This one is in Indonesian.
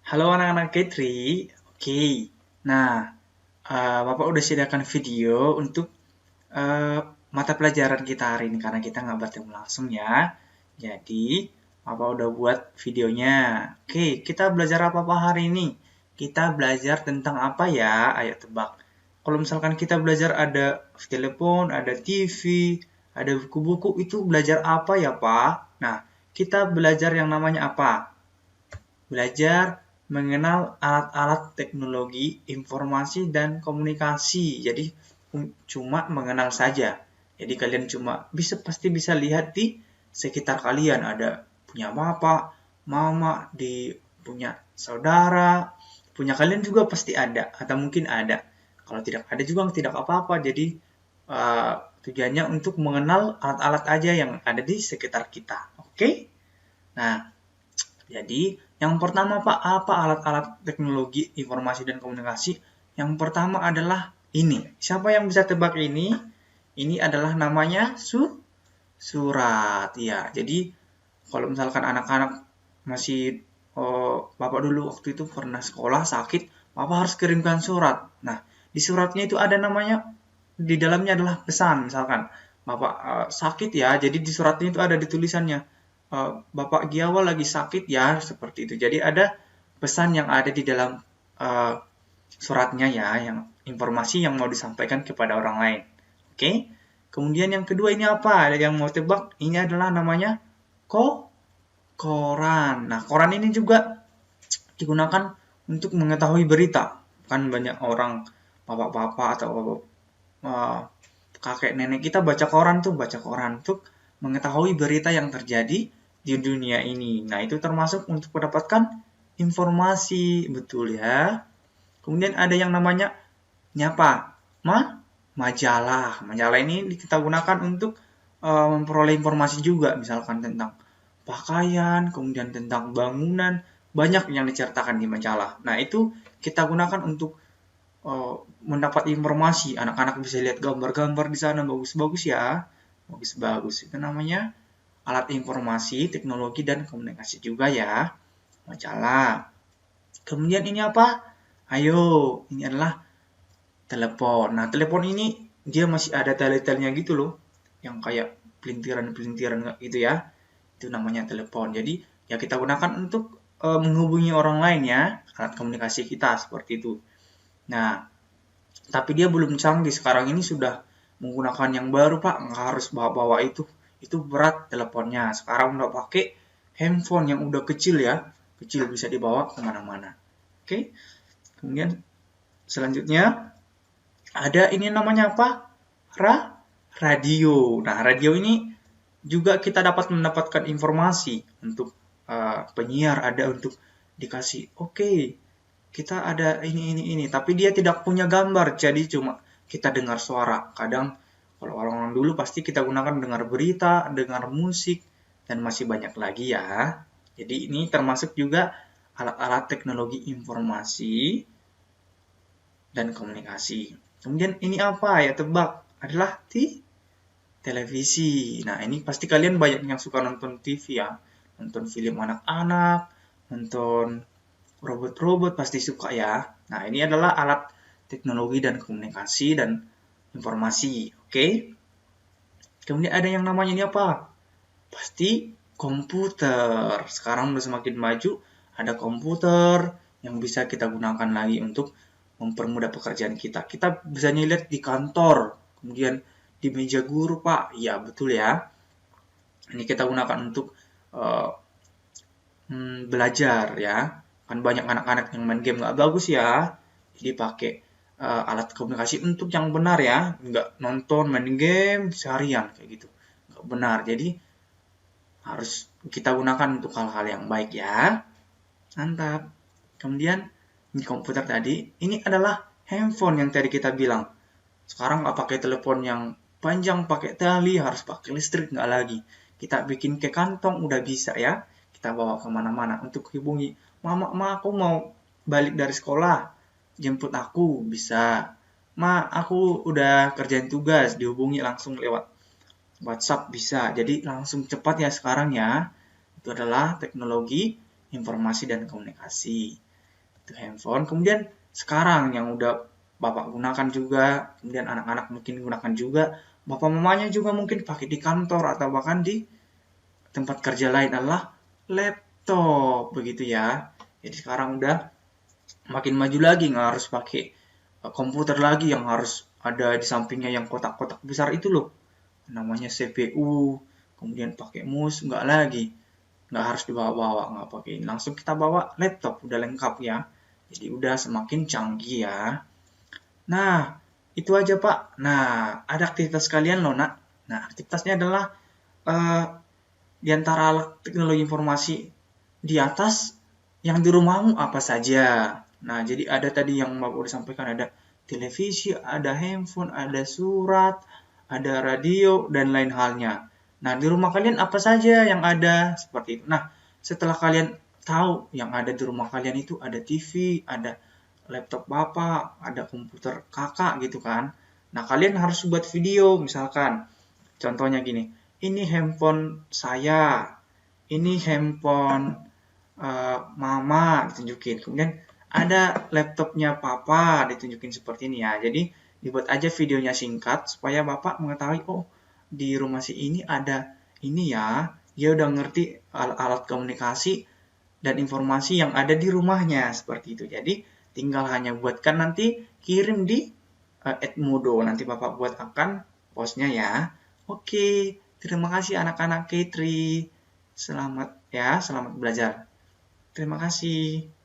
Halo anak-anak K3. Oke. Nah, Bapak udah sediakan video untuk eh, mata pelajaran kita hari ini karena kita nggak bertemu langsung ya. Jadi, Bapak udah buat videonya. Oke, kita belajar apa hari ini? Kita belajar tentang apa ya? Ayo tebak. Kalau misalkan kita belajar ada telepon, ada TV, ada buku-buku, itu belajar apa ya, Pak? Nah, kita belajar yang namanya apa? Belajar mengenal alat-alat teknologi informasi dan komunikasi. Jadi cuma mengenal saja. Jadi kalian cuma pasti bisa lihat di sekitar kalian ada punya bapak, mama, di punya saudara, punya kalian juga pasti ada atau mungkin ada. Kalau tidak ada juga tidak apa-apa. Jadi uh, tujuannya untuk mengenal alat-alat aja yang ada di sekitar kita. Oke? Nah, jadi, yang pertama Pak, apa alat-alat teknologi informasi dan komunikasi? Yang pertama adalah ini. Siapa yang bisa tebak ini? Ini adalah namanya surat. Ya, jadi kalau misalkan anak-anak masih Bapak dulu waktu itu pernah sekolah sakit, Bapak harus kirimkan surat. Nah, di suratnya itu ada namanya di dalamnya adalah pesan misalkan Bapak sakit ya, jadi di suratnya itu ada di tulisannya Bapak Giawa lagi sakit ya, seperti itu. Jadi ada pesan yang ada di dalam uh, suratnya ya, yang informasi yang mau disampaikan kepada orang lain. Oke. Kemudian yang kedua ini apa? Ada yang mau tebak? Ini adalah namanya koran. Nah, koran ini juga digunakan untuk mengetahui berita. Kan banyak orang bapak-bapak atau uh, kakek nenek kita baca koran untuk mengetahui berita yang terjadi di dunia ini. Nah, itu termasuk untuk mendapatkan informasi, betul ya. Kemudian ada yang namanya nyapa, majalah. Majalah ini kita gunakan untuk memperoleh informasi juga, misalkan tentang pakaian, kemudian tentang bangunan, banyak yang diceritakan di majalah. Nah, itu kita gunakan untuk mendapat informasi. Anak-anak bisa lihat gambar-gambar di sana bagus-bagus ya. Bagus-bagus. Itu namanya alat informasi, teknologi, dan komunikasi juga ya. Majalah. Kemudian ini apa? Ayo, ini adalah telepon. Nah, telepon ini dia masih ada tele-telenya gitu loh. Yang kayak pelintiran-pelintiran gitu ya. Itu namanya telepon. Jadi, ya kita gunakan untuk menghubungi orang lain ya. Alat komunikasi kita seperti itu. Nah, tapi dia belum canggih. Sekarang ini sudah menggunakan yang baru, Pak. Nggak harus bawa-bawa itu. Itu berat teleponnya. Sekarang udah pakai handphone yang udah kecil ya. Kecil bisa dibawa kemana-mana. Oke. Kemudian selanjutnya ada ini namanya apa? Radio. Nah, radio ini juga kita dapat mendapatkan informasi untuk penyiar, ada untuk dikasih, oke, kita ada ini, tapi dia tidak punya gambar, jadi cuma kita dengar suara. Kadang kalau orang-orang dulu pasti kita gunakan dengar berita, dengar musik, dan masih banyak lagi ya. Jadi ini termasuk juga alat-alat teknologi informasi dan komunikasi. Kemudian ini apa ya, tebak, adalah televisi. Nah, ini pasti kalian banyak yang suka nonton TV ya. Nonton film anak-anak, nonton robot-robot pasti suka ya. Nah, ini adalah alat teknologi dan komunikasi dan informasi. Oke. Kemudian ada yang namanya ini apa? Pasti komputer. Sekarang udah semakin maju, ada komputer yang bisa kita gunakan lagi untuk mempermudah pekerjaan kita. Kita bisa lihat di kantor, kemudian di meja guru, Pak. Ya, betul ya. Ini kita gunakan untuk uh, belajar ya. Kan banyak anak-anak yang main game nggak bagus ya. Jadi pakai alat komunikasi untuk yang benar ya. Nggak nonton main game seharian kayak gitu. Nggak benar. Jadi harus kita gunakan untuk hal-hal yang baik ya. Mantap. Kemudian ini komputer tadi. Ini adalah handphone yang tadi kita bilang. Sekarang nggak pakai telepon yang panjang, pakai tali, harus pakai listrik, nggak lagi. Kita bikin ke kantong, udah bisa ya. Kita bawa kemana-mana untuk hubungi. Mama, aku mau balik dari sekolah. Jemput aku, bisa. Ma, aku udah kerjain tugas, dihubungi langsung lewat WhatsApp bisa. Jadi langsung cepat ya sekarang ya. Itu adalah teknologi informasi dan komunikasi. itu handphone. Kemudian sekarang yang udah Bapak gunakan juga, kemudian anak-anak mungkin gunakan juga, Bapak mamanya juga mungkin pakai di kantor atau bahkan di tempat kerja lain adalah laptop, begitu ya. Jadi sekarang udah makin maju lagi, nggak harus pakai komputer lagi yang harus ada di sampingnya yang kotak-kotak besar itu loh, namanya CPU, kemudian pakai mouse, nggak lagi, nggak harus dibawa-bawa, nggak pakai, langsung kita bawa laptop, udah lengkap ya. Jadi udah semakin canggih ya. Nah, itu aja Pak. Nah, ada aktivitas kalian loh nak. Nah, aktivitasnya adalah eh, di antara alat teknologi informasi di atas yang di rumahmu apa saja. Nah, jadi ada tadi yang Bapak udah sampaikan, ada televisi, ada handphone, ada surat, ada radio, dan lain halnya. Nah, di rumah kalian apa saja yang ada seperti itu. Nah, setelah kalian tahu yang ada di rumah kalian itu ada TV, ada laptop Bapak, ada komputer Kakak gitu kan. Nah, kalian harus buat video misalkan. Contohnya gini, ini handphone saya, ini handphone mama ditunjukin. Kemudian ada laptopnya papa ditunjukin seperti ini ya. Jadi dibuat aja videonya singkat supaya bapak mengetahui, oh di rumah si ini ada ini ya. Dia udah ngerti alat komunikasi dan informasi yang ada di rumahnya seperti itu. Jadi tinggal hanya buatkan nanti kirim di Edmodo. Nanti bapak buat akan postnya ya. Oke, terima kasih anak-anak K3. Selamat ya, selamat belajar. Terima kasih.